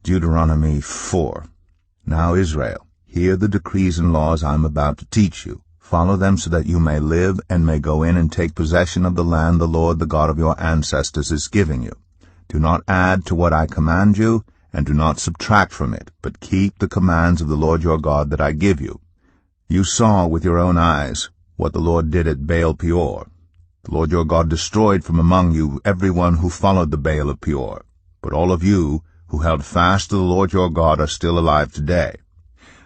Deuteronomy 4. Now Israel, hear the decrees and laws I am about to teach you. Follow them so that you may live and may go in and take possession of the land the Lord, the God of your ancestors, is giving you. Do not add to what I command you, and do not subtract from it, but keep the commands of the Lord your God that I give you. You saw with your own eyes what the Lord did at Baal Peor. The Lord your God destroyed from among you everyone who followed the Baal of Peor. But all of you who held fast to the Lord your God are still alive today.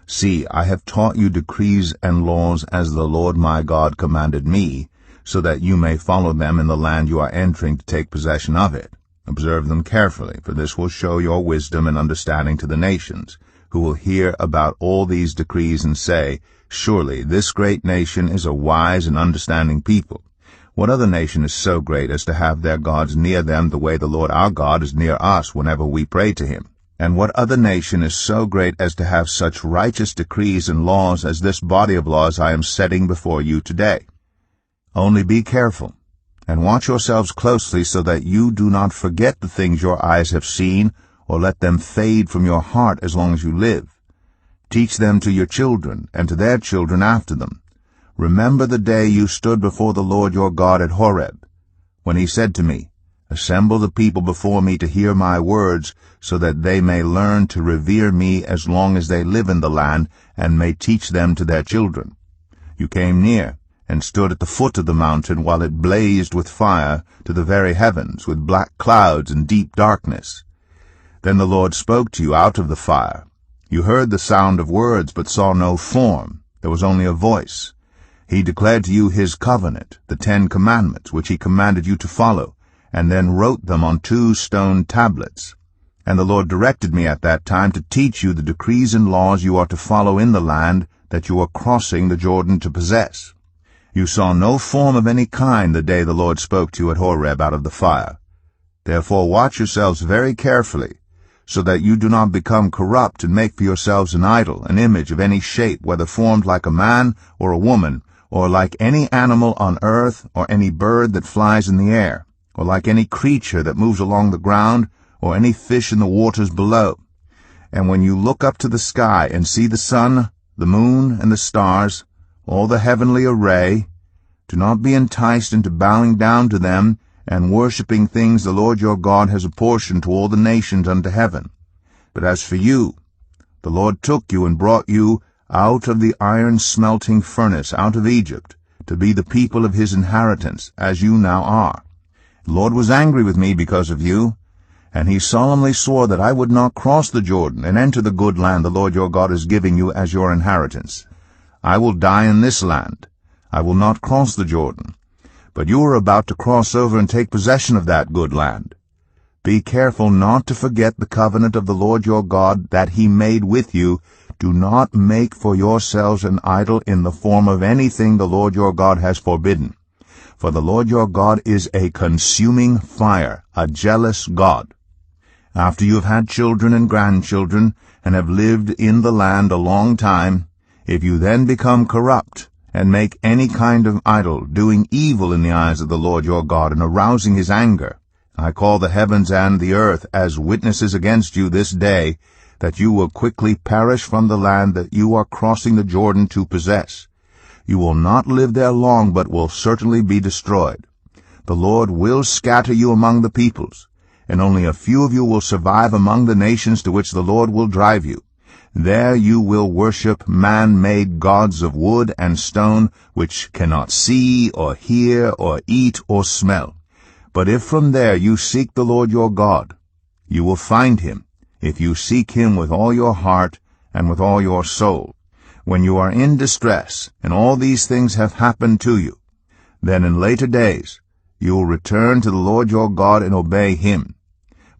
See, I have taught you decrees and laws as the Lord my God commanded me, so that you may follow them in the land you are entering to take possession of it. Observe them carefully, for this will show your wisdom and understanding to the nations, who will hear about all these decrees and say, Surely this great nation is a wise and understanding people. What other nation is so great as to have their gods near them the way the Lord our God is near us whenever we pray to him? And what other nation is so great as to have such righteous decrees and laws as this body of laws I am setting before you today? Only be careful, and watch yourselves closely so that you do not forget the things your eyes have seen, or let them fade from your heart as long as you live. Teach them to your children, and to their children after them. Remember the day you stood before the Lord your God at Horeb, when he said to me, Assemble the people before me to hear my words, so that they may learn to revere me as long as they live in the land, and may teach them to their children. You came near, and stood at the foot of the mountain while it blazed with fire to the very heavens, with black clouds and deep darkness. Then the Lord spoke to you out of the fire. You heard the sound of words, but saw no form. There was only a voice. He declared to you his covenant, the 10 Commandments, which he commanded you to follow, and then wrote them on 2 stone tablets. And the Lord directed me at that time to teach you the decrees and laws you are to follow in the land that you are crossing the Jordan to possess. You saw no form of any kind the day the Lord spoke to you at Horeb out of the fire. Therefore watch yourselves very carefully, so that you do not become corrupt and make for yourselves an idol, an image of any shape, whether formed like a man or a woman, or like any animal on earth, or any bird that flies in the air, or like any creature that moves along the ground, or any fish in the waters below. And when you look up to the sky and see the sun, the moon, and the stars, all the heavenly array, do not be enticed into bowing down to them and worshipping things the Lord your God has apportioned to all the nations under heaven. But as for you, the Lord took you and brought you out of the iron-smelting furnace, out of Egypt, to be the people of his inheritance, as you now are. The Lord was angry with me because of you, and he solemnly swore that I would not cross the Jordan and enter the good land the Lord your God is giving you as your inheritance. I will die in this land. I will not cross the Jordan. But you are about to cross over and take possession of that good land. Be careful not to forget the covenant of the Lord your God that he made with you. Do not make for yourselves an idol in the form of anything the Lord your God has forbidden. For the Lord your God is a consuming fire, a jealous God. After you have had children and grandchildren, and have lived in the land a long time, if you then become corrupt, and make any kind of idol, doing evil in the eyes of the Lord your God, and arousing his anger, I call the heavens and the earth as witnesses against you this day, that you will quickly perish from the land that you are crossing the Jordan to possess. You will not live there long, but will certainly be destroyed. The Lord will scatter you among the peoples, and only a few of you will survive among the nations to which the Lord will drive you. There you will worship man-made gods of wood and stone, which cannot see or hear or eat or smell. But if from there you seek the Lord your God, you will find him, if you seek him with all your heart and with all your soul. When you are in distress, and all these things have happened to you, then in later days you will return to the Lord your God and obey him.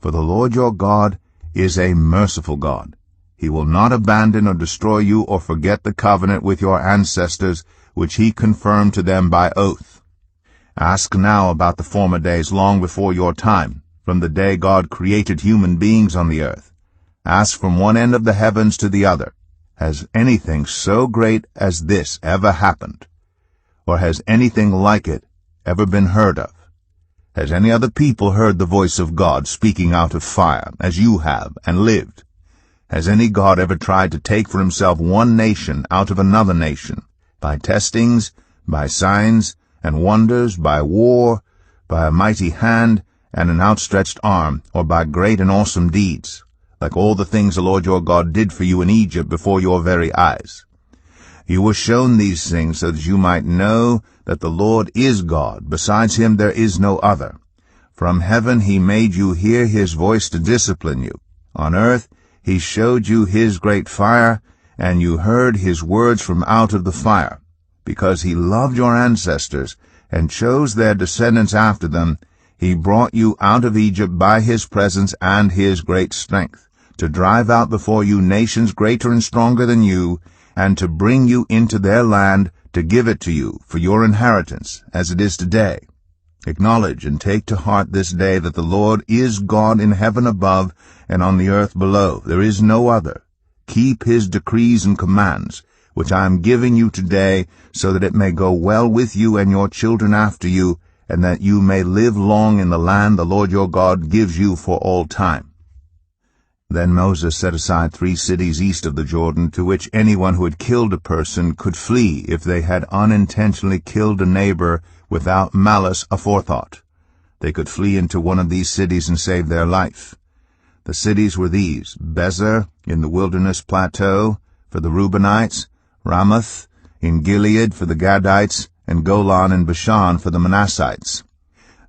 For the Lord your God is a merciful God. He will not abandon or destroy you or forget the covenant with your ancestors, which he confirmed to them by oath. Ask now about the former days long before your time, from the day God created human beings on the earth. Ask from one end of the heavens to the other, has anything so great as this ever happened? Or has anything like it ever been heard of? Has any other people heard the voice of God speaking out of fire, as you have, and lived? Has any God ever tried to take for himself one nation out of another nation, by testings, by signs and wonders, by war, by a mighty hand and an outstretched arm, or by great and awesome deeds, like all the things the Lord your God did for you in Egypt before your very eyes? You were shown these things so that you might know that the Lord is God. Besides him there is no other. From heaven he made you hear his voice to discipline you. On earth he showed you his great fire, and you heard his words from out of the fire. Because he loved your ancestors, and chose their descendants after them, he brought you out of Egypt by his presence and his great strength, to drive out before you nations greater and stronger than you, and to bring you into their land, to give it to you for your inheritance, as it is today. Acknowledge and take to heart this day that the Lord is God in heaven above and on the earth below. There is no other. Keep his decrees and commands, which I am giving you today, so that it may go well with you and your children after you, and that you may live long in the land the Lord your God gives you for all time. Then Moses set aside 3 cities east of the Jordan, to which anyone who had killed a person could flee if they had unintentionally killed a neighbor without malice aforethought. They could flee into one of these cities and save their life. The cities were these: Bezer in the wilderness plateau for the Reubenites, Ramoth in Gilead for the Gadites, and Golan in Bashan for the Manassites.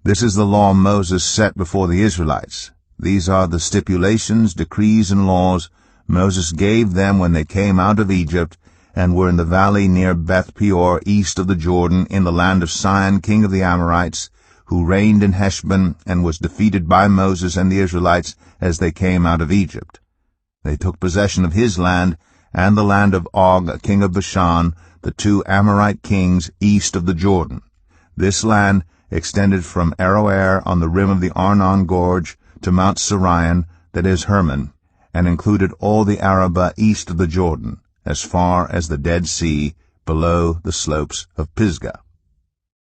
This is the law Moses set before the Israelites. These are the stipulations, decrees, and laws Moses gave them when they came out of Egypt, and were in the valley near Beth Peor, east of the Jordan, in the land of Sihon, king of the Amorites, who reigned in Heshbon, and was defeated by Moses and the Israelites as they came out of Egypt. They took possession of his land, and the land of Og, king of Bashan, the 2 Amorite kings east of the Jordan. This land extended from Aroer on the rim of the Arnon Gorge to Mount Sirion, that is Hermon, and included all the Arabah east of the Jordan, as far as the Dead Sea, below the slopes of Pisgah.